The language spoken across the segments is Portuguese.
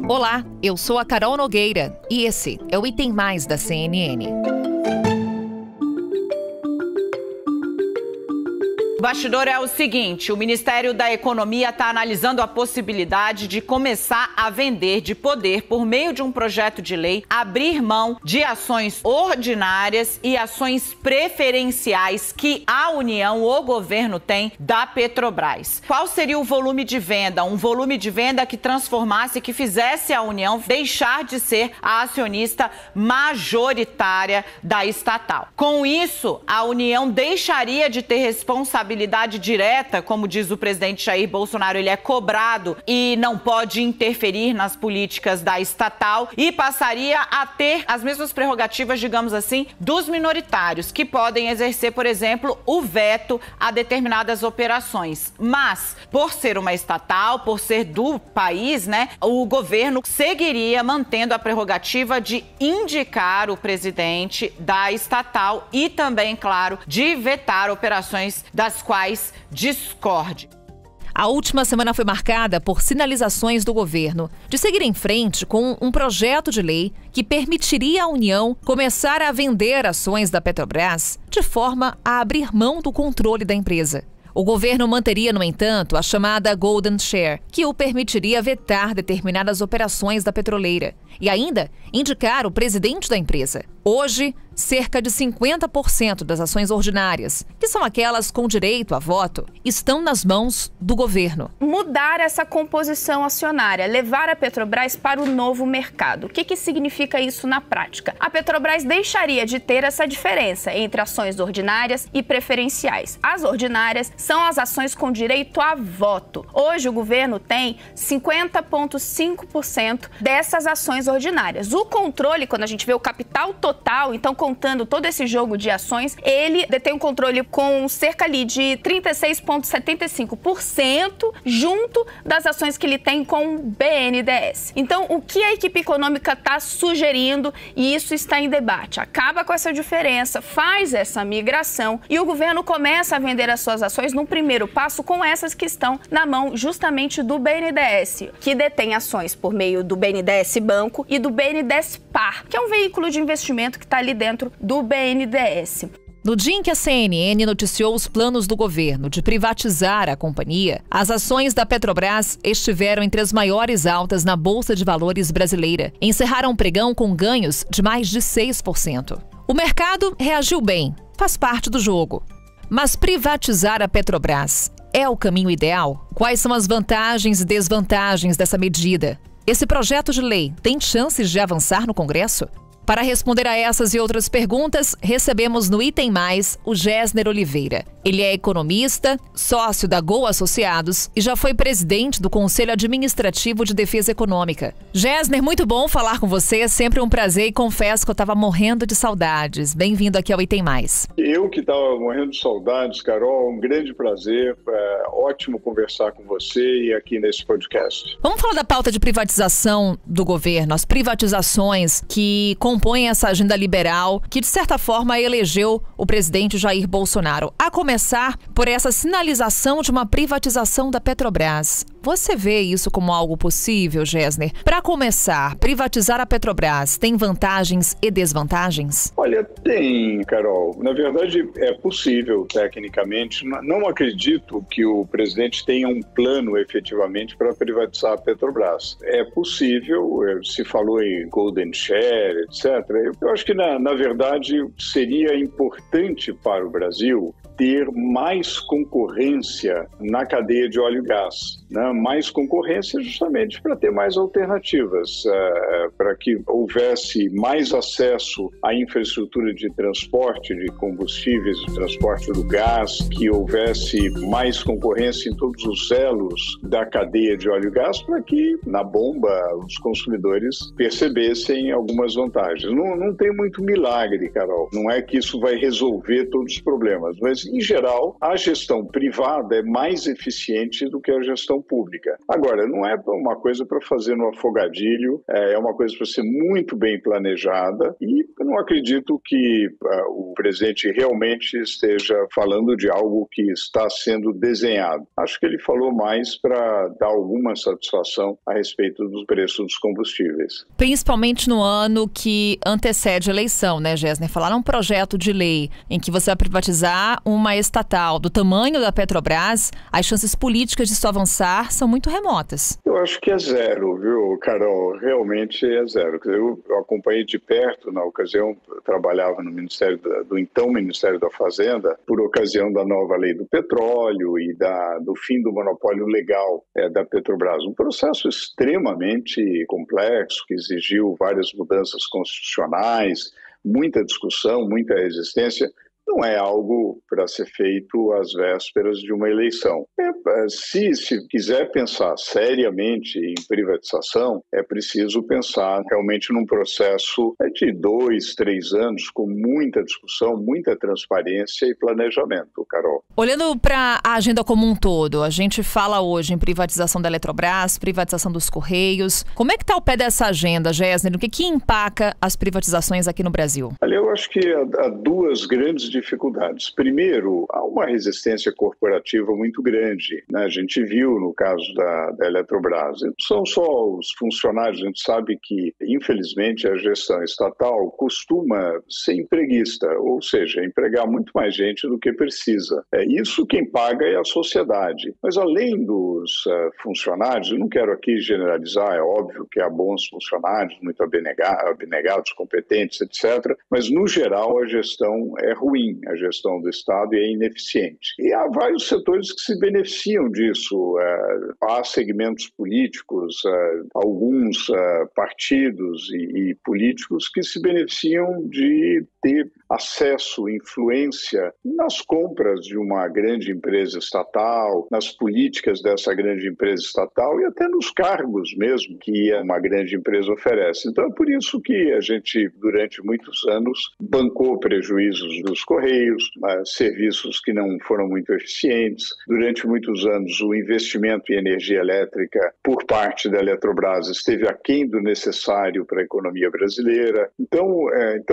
Olá, eu sou a Carol Nogueira e esse é o Item Mais da CNN. O bastidor é o seguinte: o Ministério da Economia está analisando a possibilidade de começar a vender de poder por meio de um projeto de lei, abrir mão de ações ordinárias e ações preferenciais que a União, o governo, tem da Petrobras. Qual seria o volume de venda? Um volume de venda que transformasse, que fizesse a União deixar de ser a acionista majoritária da estatal. Com isso, a União deixaria de ter responsabilidade direta, como diz o presidente Jair Bolsonaro, ele é cobrado e não pode interferir nas políticas da estatal, e passaria a ter as mesmas prerrogativas, digamos assim, dos minoritários, que podem exercer, por exemplo, o veto a determinadas operações. Mas, por ser uma estatal, por ser do país, o governo seguiria mantendo a prerrogativa de indicar o presidente da estatal e também, claro, de vetar operações das quais discorde. A última semana foi marcada por sinalizações do governo de seguir em frente com um projeto de lei que permitiria à União começar a vender ações da Petrobras de forma a abrir mão do controle da empresa. O governo manteria, no entanto, a chamada Golden Share, que o permitiria vetar determinadas operações da petroleira e ainda indicar o presidente da empresa. Hoje, cerca de 50% das ações ordinárias, que são aquelas com direito a voto, estão nas mãos do governo. Mudar essa composição acionária, levar a Petrobras para o novo mercado. O que significa isso na prática? A Petrobras deixaria de ter essa diferença entre ações ordinárias e preferenciais. As ordinárias são as ações com direito a voto. Hoje o governo tem 50,5% dessas ações ordinárias. O controle, quando a gente vê o capital total, então contando todo esse jogo de ações, ele detém um controle com cerca ali de 36,75% junto das ações que ele tem com o BNDES. Então, o que a equipe econômica está sugerindo, e isso está em debate, acaba com essa diferença, faz essa migração e o governo começa a vender as suas ações num primeiro passo com essas que estão na mão justamente do BNDES, que detém ações por meio do BNDES Banco e do BNDES Par, que é um veículo de investimento que está ali dentro do BNDES. No dia em que a CNN noticiou os planos do governo de privatizar a companhia, as ações da Petrobras estiveram entre as maiores altas na Bolsa de Valores brasileira. Encerraram o pregão com ganhos de mais de 6%. O mercado reagiu bem, faz parte do jogo. Mas privatizar a Petrobras é o caminho ideal? Quais são as vantagens e desvantagens dessa medida? Esse projeto de lei tem chances de avançar no Congresso? Para responder a essas e outras perguntas, recebemos no Item Mais o Gessner Oliveira. Ele é economista, sócio da Gol Associados e já foi presidente do Conselho Administrativo de Defesa Econômica. Gessner, muito bom falar com você, é sempre um prazer e confesso que eu estava morrendo de saudades. Bem-vindo aqui ao Item Mais. Eu que estava morrendo de saudades, Carol, um grande prazer, ótimo conversar com você e aqui nesse podcast. Vamos falar da pauta de privatização do governo, as privatizações que compõem essa agenda liberal que, de certa forma, elegeu o presidente Jair Bolsonaro. A começar por essa sinalização de uma privatização da Petrobras. Você vê isso como algo possível, Gessner? Para começar, privatizar a Petrobras tem vantagens e desvantagens? Olha, tem, Carol. Na verdade, é possível, tecnicamente. Não acredito que o presidente tenha um plano, efetivamente, para privatizar a Petrobras. É possível, se falou em Golden Share, etc. Eu acho que, na verdade, seria importante para o Brasil ter mais concorrência na cadeia de óleo e gás, né? Mais concorrência justamente para ter mais alternativas, para que houvesse mais acesso à infraestrutura de transporte de combustíveis, de transporte do gás, que houvesse mais concorrência em todos os elos da cadeia de óleo e gás, para que na bomba os consumidores percebessem algumas vantagens. Não tem muito milagre, Carol. Não é que isso vai resolver todos os problemas, mas em geral, a gestão privada é mais eficiente do que a gestão pública. Agora, não é uma coisa para fazer no afogadilho, é uma coisa para ser muito bem planejada e eu não acredito que que o presidente realmente esteja falando de algo que está sendo desenhado. Acho que ele falou mais para dar alguma satisfação a respeito dos preços dos combustíveis. Principalmente no ano que antecede a eleição, né, Gessner? Falaram um projeto de lei em que você vai privatizar uma estatal do tamanho da Petrobras, as chances políticas de isso avançar são muito remotas. Eu acho que é zero, viu, Carol? Realmente é zero. Eu acompanhei de perto, na ocasião, eu trabalhava no Ministério do Ministério da Fazenda, por ocasião da nova lei do petróleo e do fim do monopólio legal da Petrobras. Um processo extremamente complexo, que exigiu várias mudanças constitucionais, muita discussão, muita resistência. Não é algo para ser feito às vésperas de uma eleição. Se quiser pensar seriamente em privatização, é preciso pensar realmente num processo de 2, 3 anos, com muita discussão, muita transparência e planejamento, Carol. Olhando para a agenda como um todo, a gente fala hoje em privatização da Eletrobras, privatização dos Correios. Como é que está o pé dessa agenda, Gessner? O que empaca as privatizações aqui no Brasil? Olha, eu acho que há duas grandes dificuldades. Primeiro, há uma resistência corporativa muito grande, né? A gente viu no caso da Eletrobras. São só os funcionários, a gente sabe que, infelizmente, a gestão estatal costuma ser empreguista, ou seja, empregar muito mais gente do que precisa. Isso quem paga é a sociedade. Mas além dos funcionários, eu não quero aqui generalizar, é óbvio que há bons funcionários, muito abnegados, competentes, etc., mas no geral a gestão é ruim. A gestão do Estado é ineficiente. E há vários setores que se beneficiam disso. Há segmentos políticos, alguns partidos e políticos que se beneficiam de ter acesso, influência nas compras de uma grande empresa estatal, nas políticas dessa grande empresa estatal e até nos cargos mesmo que uma grande empresa oferece. Então é por isso que a gente, durante muitos anos, bancou prejuízos dos Correios, serviços que não foram muito eficientes. Durante muitos anos, o investimento em energia elétrica por parte da Eletrobras esteve aquém do necessário para a economia brasileira. Então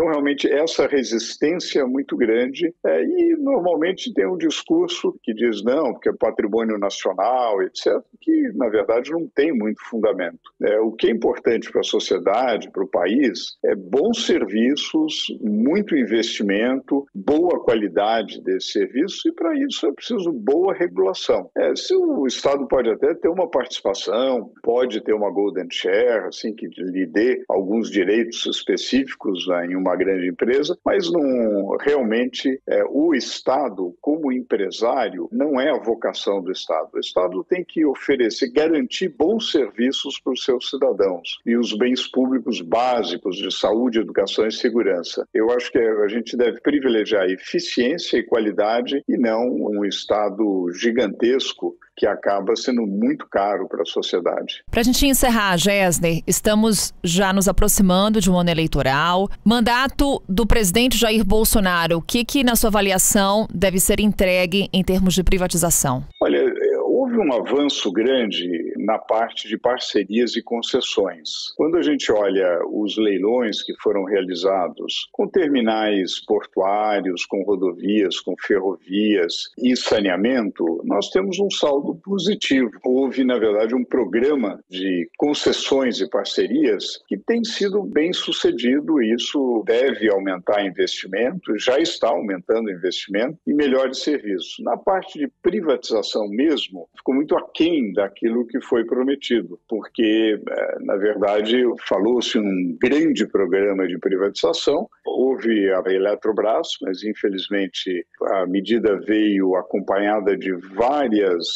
realmente, essa resistência muito grande e normalmente tem um discurso que diz não, porque é patrimônio nacional, etc., que na verdade não tem muito fundamento. O que é importante para a sociedade, para o país, é bons serviços, muito investimento, boa qualidade desse serviço e para isso é preciso boa regulação. Se o Estado pode até ter uma participação, pode ter uma golden share, assim, que lhe dê alguns direitos específicos em uma grande empresa, mas não realmente o Estado, como empresário, não é a vocação do Estado. O Estado tem que oferecer, garantir bons serviços para os seus cidadãos e os bens públicos básicos de saúde, educação e segurança. Eu acho que a gente deve privilegiar eficiência e qualidade e não um Estado gigantesco que acaba sendo muito caro para a sociedade. Para a gente encerrar, Gessner, estamos já nos aproximando de um ano eleitoral. Mandato do presidente Jair Bolsonaro, o que na sua avaliação deve ser entregue em termos de privatização? Olha, houve um avanço grande na parte de parcerias e concessões. Quando a gente olha os leilões que foram realizados com terminais portuários, com rodovias, com ferrovias e saneamento, nós temos um saldo positivo. Houve, na verdade, um programa de concessões e parcerias que tem sido bem sucedido e isso deve aumentar investimento, já está aumentando investimento e melhores serviços. Na parte de privatização mesmo, ficou muito aquém daquilo que foi prometido, porque, na verdade, falou-se um grande programa de privatização, houve a Eletrobras, mas, infelizmente, a medida veio acompanhada de várias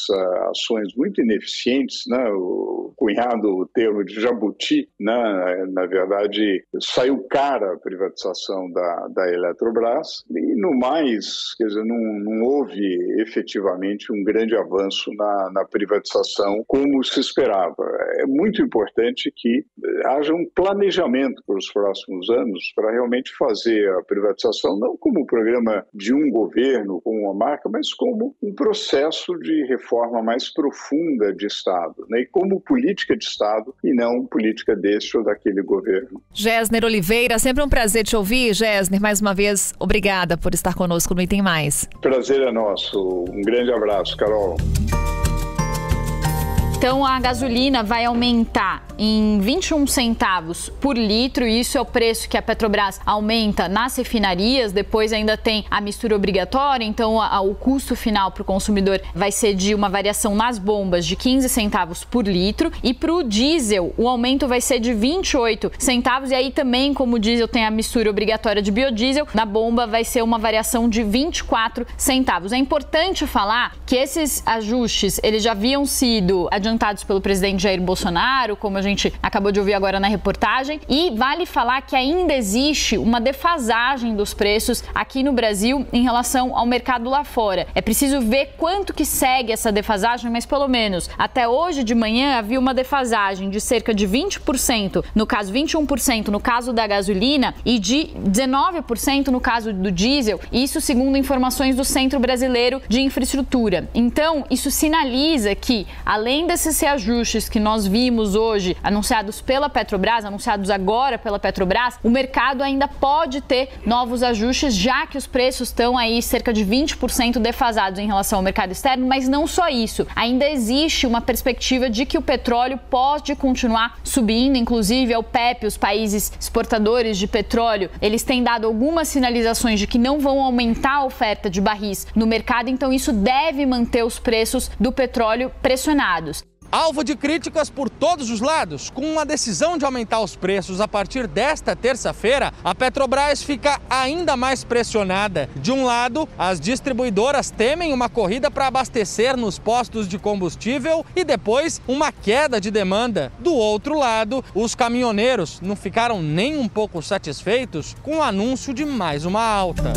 ações muito ineficientes, né? O cunhado, o termo de jabuti, né? Na verdade, saiu cara a privatização da Eletrobras e, no mais, quer dizer, não houve efetivamente um grande avanço na privatização como se esperava. É muito importante que haja um planejamento para os próximos anos para realmente fazer a privatização, não como um programa de um governo, como uma marca, mas como um processo de reforma mais profunda de Estado, né? E como política de Estado e não política deste ou daquele governo. Gessner Oliveira, sempre um prazer te ouvir. Gessner, mais uma vez, obrigada por estar conosco no Item Mais. Prazer é nosso. Um grande abraço, Carol. Então, a gasolina vai aumentar em 21 centavos por litro, e isso é o preço que a Petrobras aumenta nas refinarias. Depois ainda tem a mistura obrigatória, então o custo final para o consumidor vai ser de uma variação nas bombas de 15 centavos por litro, e para o diesel o aumento vai ser de 28 centavos, e aí também, como o diesel tem a mistura obrigatória de biodiesel, na bomba vai ser uma variação de 24 centavos. É importante falar que esses ajustes, eles já haviam sido adiantados pelo presidente Jair Bolsonaro, como a gente acabou de ouvir agora na reportagem, e vale falar que ainda existe uma defasagem dos preços aqui no Brasil em relação ao mercado lá fora. É preciso ver quanto que segue essa defasagem, mas pelo menos até hoje de manhã havia uma defasagem de cerca de 20%, no caso 21% no caso da gasolina e de 19% no caso do diesel, isso segundo informações do Centro Brasileiro de Infraestrutura. Então, isso sinaliza que, além desses reajustes que nós vimos hoje, anunciados pela Petrobras, anunciados agora pela Petrobras, o mercado ainda pode ter novos ajustes, já que os preços estão aí cerca de 20% defasados em relação ao mercado externo, mas não só isso. Ainda existe uma perspectiva de que o petróleo pode continuar subindo, inclusive a OPEP, os países exportadores de petróleo, eles têm dado algumas sinalizações de que não vão aumentar a oferta de barris no mercado, então isso deve manter os preços do petróleo pressionados. Alvo de críticas por todos os lados, com uma decisão de aumentar os preços a partir desta terça-feira, a Petrobras fica ainda mais pressionada. De um lado, as distribuidoras temem uma corrida para abastecer nos postos de combustível e depois uma queda de demanda. Do outro lado, os caminhoneiros não ficaram nem um pouco satisfeitos com o anúncio de mais uma alta.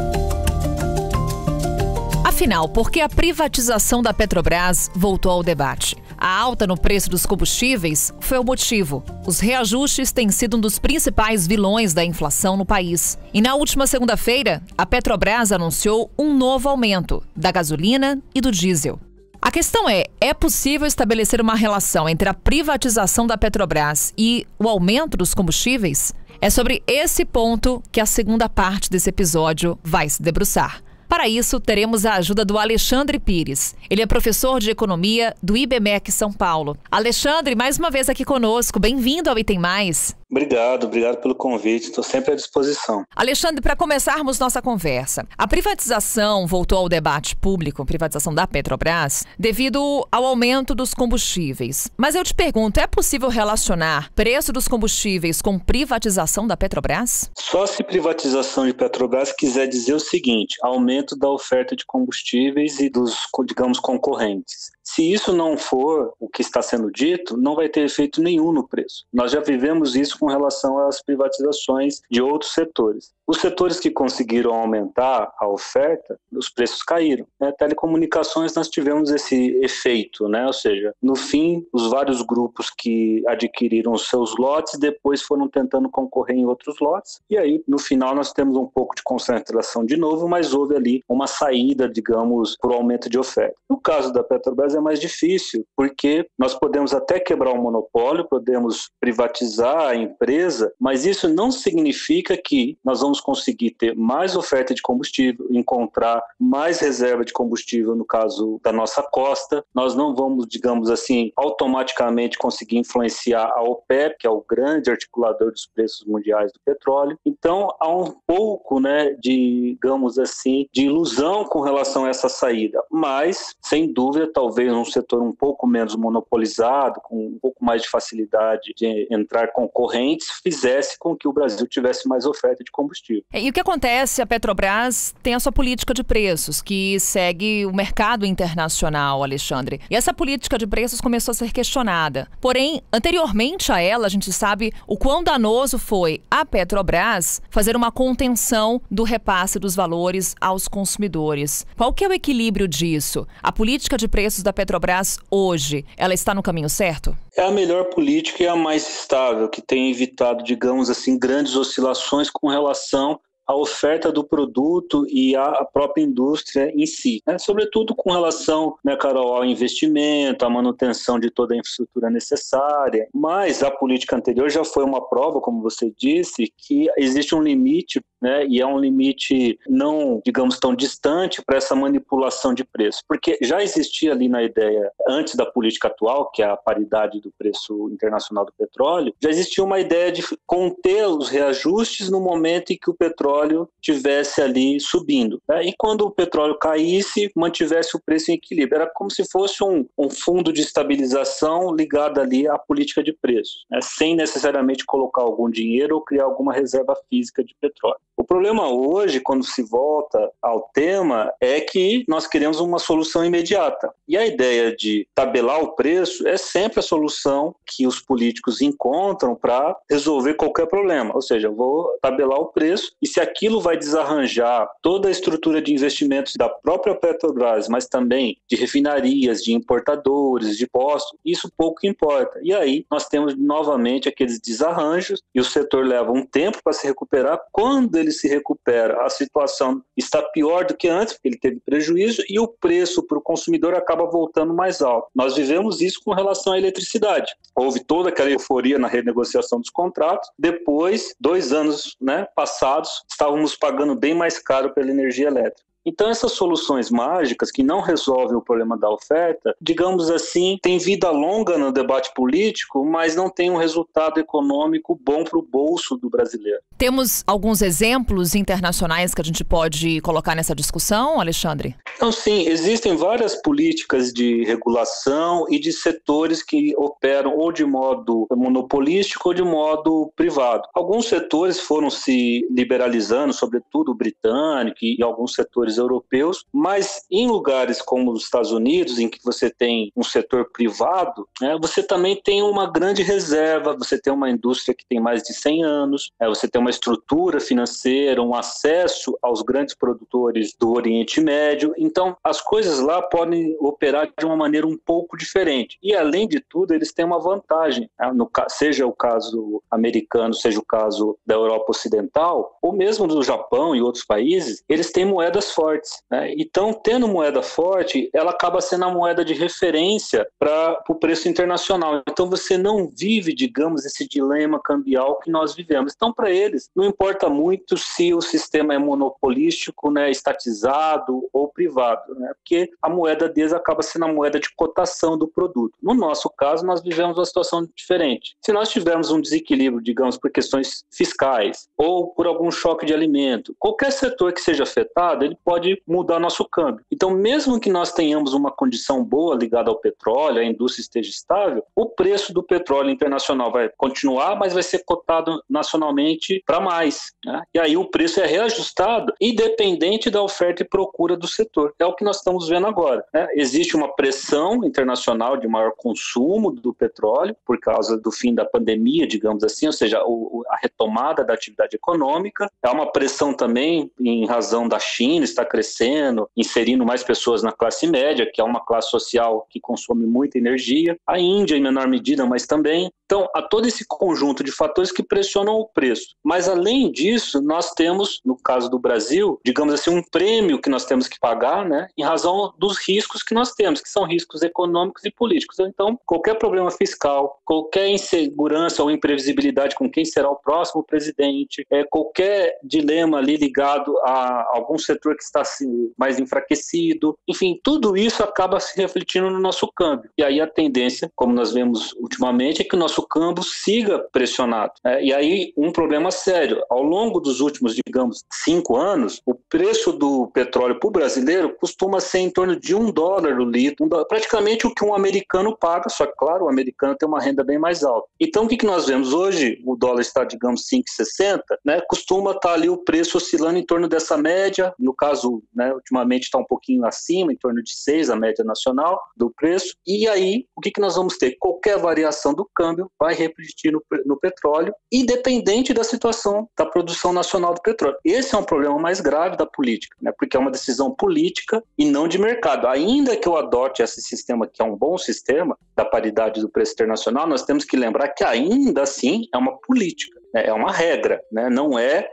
Afinal, por que a privatização da Petrobras voltou ao debate? A alta no preço dos combustíveis foi o motivo. Os reajustes têm sido um dos principais vilões da inflação no país. E na última segunda-feira, a Petrobras anunciou um novo aumento da gasolina e do diesel. A questão é possível estabelecer uma relação entre a privatização da Petrobras e o aumento dos combustíveis? É sobre esse ponto que a segunda parte desse episódio vai se debruçar. Para isso, teremos a ajuda do Alexandre Pires. Ele é professor de Economia do IBMEC São Paulo. Alexandre, mais uma vez aqui conosco. Bem-vindo ao Item Mais. Obrigado pelo convite, estou sempre à disposição. Alexandre, para começarmos nossa conversa, a privatização voltou ao debate público, privatização da Petrobras, devido ao aumento dos combustíveis. Mas eu te pergunto, é possível relacionar preço dos combustíveis com privatização da Petrobras? Só se privatização de Petrobras quiser dizer o seguinte, aumento da oferta de combustíveis e dos, digamos, concorrentes. Se isso não for o que está sendo dito, não vai ter efeito nenhum no preço. Nós já vivemos isso com relação às privatizações de outros setores. Os setores que conseguiram aumentar a oferta, os preços caíram. Telecomunicações, nós tivemos esse efeito, né? Ou seja, no fim, os vários grupos que adquiriram os seus lotes, depois foram tentando concorrer em outros lotes, e aí, no final, nós temos um pouco de concentração de novo, mas houve ali uma saída, digamos, por aumento de oferta. No caso da Petrobras é mais difícil, porque nós podemos até quebrar o monopólio, podemos privatizar a empresa, mas isso não significa que nós vamos conseguir ter mais oferta de combustível, encontrar mais reserva de combustível no caso da nossa costa. Nós não vamos, digamos assim, automaticamente conseguir influenciar a OPEP, que é o grande articulador dos preços mundiais do petróleo. Então, há um pouco, digamos assim, de ilusão com relação a essa saída, mas, sem dúvida, talvez um setor um pouco menos monopolizado, com um pouco mais de facilidade de entrar concorrentes, fizesse com que o Brasil tivesse mais oferta de combustível. combustível. E o que acontece? A Petrobras tem a sua política de preços, que segue o mercado internacional, Alexandre. E essa política de preços começou a ser questionada. Porém, anteriormente a ela, a gente sabe o quão danoso foi a Petrobras fazer uma contenção do repasse dos valores aos consumidores. Qual que é o equilíbrio disso? A política de preços da Petrobras hoje, ela está no caminho certo? É a melhor política e a mais estável, que tem evitado, digamos assim, grandes oscilações com relação à oferta do produto e à própria indústria em si, né? Sobretudo com relação, né, Carol, ao investimento, à manutenção de toda a infraestrutura necessária. Mas a política anterior já foi uma prova, como você disse, que existe um limite, né, e é um limite não, digamos, tão distante para essa manipulação de preço, porque já existia ali na ideia, antes da política atual, que é a paridade do preço internacional do petróleo, já existia uma ideia de conter os reajustes no momento em que o petróleo estivesse ali subindo, né? E quando o petróleo caísse, mantivesse o preço em equilíbrio. Era como se fosse um fundo de estabilização ligado ali à política de preço, né, sem necessariamente colocar algum dinheiro ou criar alguma reserva física de petróleo. O problema hoje, quando se volta ao tema, é que nós queremos uma solução imediata. E a ideia de tabelar o preço é sempre a solução que os políticos encontram para resolver qualquer problema. Ou seja, eu vou tabelar o preço e se aquilo vai desarranjar toda a estrutura de investimentos da própria Petrobras, mas também de refinarias, de importadores, de postos, isso pouco importa. E aí nós temos novamente aqueles desarranjos e o setor leva um tempo para se recuperar. Quando ele se recupera, a situação está pior do que antes, porque ele teve prejuízo e o preço para o consumidor acaba voltando mais alto. Nós vivemos isso com relação à eletricidade. Houve toda aquela euforia na renegociação dos contratos. Depois, 2 anos, né, passados, estávamos pagando bem mais caro pela energia elétrica. Então, essas soluções mágicas que não resolvem o problema da oferta, digamos assim, têm vida longa no debate político, mas não tem um resultado econômico bom para o bolso do brasileiro. Temos alguns exemplos internacionais que a gente pode colocar nessa discussão, Alexandre? Então, sim, existem várias políticas de regulação e de setores que operam ou de modo monopolístico ou de modo privado. Alguns setores foram se liberalizando, sobretudo o britânico e alguns setores europeus, mas em lugares como os Estados Unidos, em que você tem um setor privado, né, você também tem uma grande reserva, você tem uma indústria que tem mais de 100 anos, você tem uma estrutura financeira, um acesso aos grandes produtores do Oriente Médio. Então, as coisas lá podem operar de uma maneira um pouco diferente. E, além de tudo, eles têm uma vantagem, né? Seja o caso americano, seja o caso da Europa Ocidental, ou mesmo do Japão e outros países, eles têm moedas fortes, né? Então, tendo moeda forte, ela acaba sendo a moeda de referência para o preço internacional. Então, você não vive, digamos, esse dilema cambial que nós vivemos. Então, para eles, não importa muito se o sistema é monopolístico, né, estatizado ou privado, né? Porque a moeda deles acaba sendo a moeda de cotação do produto. No nosso caso, nós vivemos uma situação diferente. Se nós tivermos um desequilíbrio, digamos, por questões fiscais ou por algum choque de alimento, qualquer setor que seja afetado, ele pode mudar nosso câmbio. Então, mesmo que nós tenhamos uma condição boa ligada ao petróleo, a indústria esteja estável, o preço do petróleo internacional vai continuar, mas vai ser cotado nacionalmente para mais, né? E aí o preço é reajustado independente da oferta e procura do setor. É o que nós estamos vendo agora, né? Existe uma pressão internacional de maior consumo do petróleo por causa do fim da pandemia, digamos assim, ou seja, a retomada da atividade econômica. Há uma pressão também em razão da China está crescendo, inserindo mais pessoas na classe média, que é uma classe social que consome muita energia. A Índia, em menor medida, mas também. Então, há todo esse conjunto de fatores que pressionam o preço. Mas, além disso, nós temos, no caso do Brasil, digamos assim, um prêmio que nós temos que pagar, né, em razão dos riscos que nós temos, que são riscos econômicos e políticos. Então, qualquer problema fiscal, qualquer insegurança ou imprevisibilidade com quem será o próximo presidente, qualquer dilema ali ligado a algum setor que está assim, mais enfraquecido, enfim, tudo isso acaba se refletindo no nosso câmbio. E aí a tendência, como nós vemos ultimamente, é que o nosso câmbio siga pressionado. E aí um problema sério sério. Ao longo dos últimos, digamos, 5 anos, o preço do petróleo para o brasileiro costuma ser em torno de $1 o litro, praticamente o que um americano paga, só que, claro, o americano tem uma renda bem mais alta. Então, o que nós vemos hoje? O dólar está, digamos, 5,60, né? Costuma estar ali o preço oscilando em torno dessa média, no caso, né, ultimamente está um pouquinho acima, em torno de 6, a média nacional do preço, e aí, o que nós vamos ter? Qualquer variação do câmbio vai refletir no petróleo, independente da situação da produção nacional do petróleo. Esse é um problema mais grave da política, né? Porque é uma decisão política e não de mercado. Ainda que eu adote esse sistema, que é um bom sistema, da paridade do preço internacional, nós temos que lembrar que ainda assim é uma política, é uma regra, né? Não é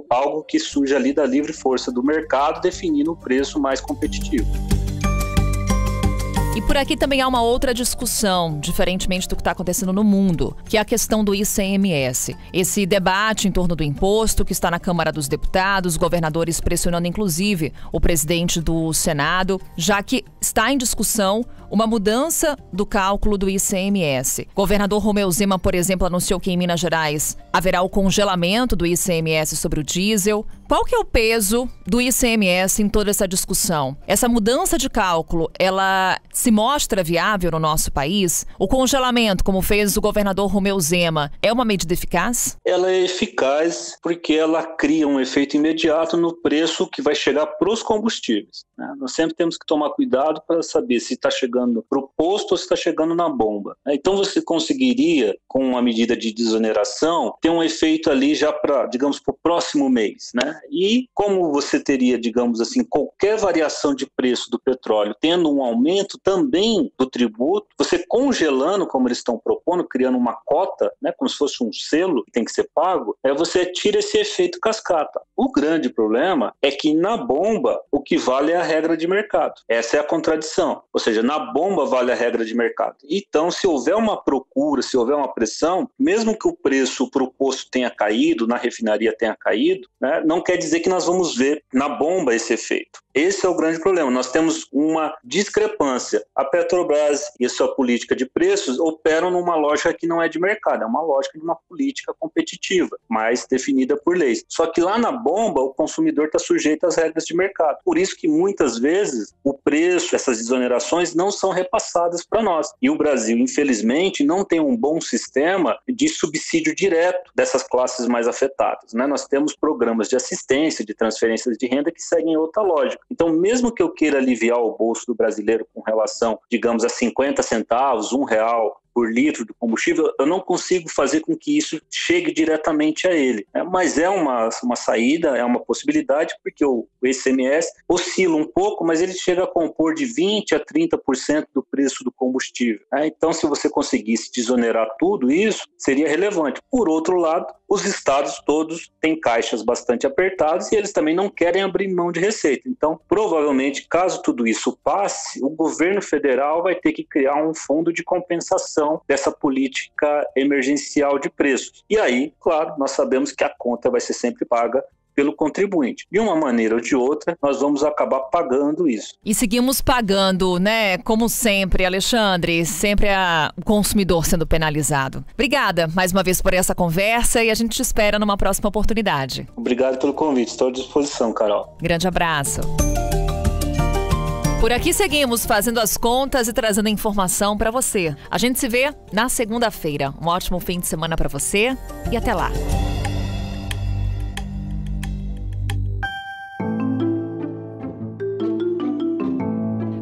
algo que surge ali da livre força do mercado definindo o preço mais competitivo. E por aqui também há uma outra discussão, diferentemente do que está acontecendo no mundo, que é a questão do ICMS. Esse debate em torno do imposto que está na Câmara dos Deputados, governadores pressionando inclusive o presidente do Senado, já que está em discussão uma mudança do cálculo do ICMS. Governador Romeu Zema, por exemplo, anunciou que em Minas Gerais haverá o congelamento do ICMS sobre o diesel. Qual que é o peso do ICMS em toda essa discussão? Essa mudança de cálculo, ela se mostra viável no nosso país? O congelamento, como fez o governador Romeu Zema, é uma medida eficaz? Ela é eficaz porque ela cria um efeito imediato no preço que vai chegar para os combustíveis, né? Nós sempre temos que tomar cuidado para saber se está chegando para o posto ou se está chegando na bomba. Então você conseguiria, com uma medida de desoneração, ter um efeito ali já para, digamos, para o próximo mês, né? E como você teria, digamos assim, qualquer variação de preço do petróleo tendo um aumento também do tributo, você congelando, como eles estão propondo, criando uma cota, né, como se fosse um selo que tem que ser pago, você tira esse efeito cascata. O grande problema é que na bomba o que vale é a regra de mercado. Essa é a contradição. Ou seja, na bomba vale a regra de mercado. Então, se houver uma procura, se houver uma pressão, mesmo que o preço para o posto tenha caído, na refinaria tenha caído, né, não quer dizer que nós vamos ver na bomba esse efeito. Esse é o grande problema. Nós temos uma discrepância. A Petrobras e a sua política de preços operam numa lógica que não é de mercado, é uma lógica de uma política competitiva, mas definida por leis. Só que lá na bomba, o consumidor está sujeito às regras de mercado. Por isso que muitas vezes o preço, essas desonerações não são repassadas para nós. E o Brasil, infelizmente, não tem um bom sistema de subsídio direto dessas classes mais afetadas, né? Nós temos programas de assistência, de transferências de renda que seguem outra lógica. Então, mesmo que eu queira aliviar o bolso do brasileiro com relação, digamos, a 50 centavos, R$1 por litro do combustível, eu não consigo fazer com que isso chegue diretamente a ele. Mas é uma saída, é uma possibilidade, porque o ICMS oscila um pouco, mas ele chega a compor de 20% a 30% do preço do combustível. Então, se você conseguisse desonerar tudo isso, seria relevante. Por outro lado, os estados todos têm caixas bastante apertadas e eles também não querem abrir mão de receita. Então, provavelmente, caso tudo isso passe, o governo federal vai ter que criar um fundo de compensação dessa política emergencial de preços. E aí, claro, nós sabemos que a conta vai ser sempre paga pelo contribuinte. De uma maneira ou de outra, nós vamos acabar pagando isso. E seguimos pagando, né? Como sempre, Alexandre, sempre o consumidor sendo penalizado. Obrigada mais uma vez por essa conversa e a gente te espera numa próxima oportunidade. Obrigado pelo convite, estou à disposição, Carol. Grande abraço. Por aqui seguimos fazendo as contas e trazendo informação para você. A gente se vê na segunda-feira. Um ótimo fim de semana para você e até lá.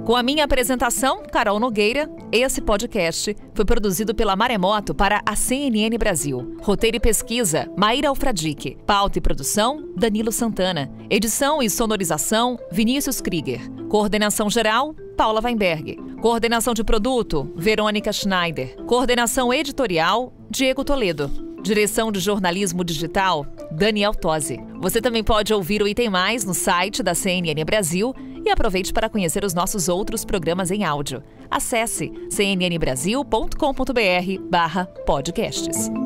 Com a minha apresentação, Carol Nogueira, esse podcast foi produzido pela Maremoto para a CNN Brasil. Roteiro e pesquisa, Maíra Alfradique. Pauta e produção, Danilo Santana. Edição e sonorização, Vinícius Krieger. Coordenação geral, Paula Weinberg. Coordenação de produto, Verônica Schneider. Coordenação editorial, Diego Toledo. Direção de jornalismo digital, Daniel Tosi. Você também pode ouvir o Item Mais no site da CNN Brasil e aproveite para conhecer os nossos outros programas em áudio. Acesse cnnbrasil.com.br/podcasts.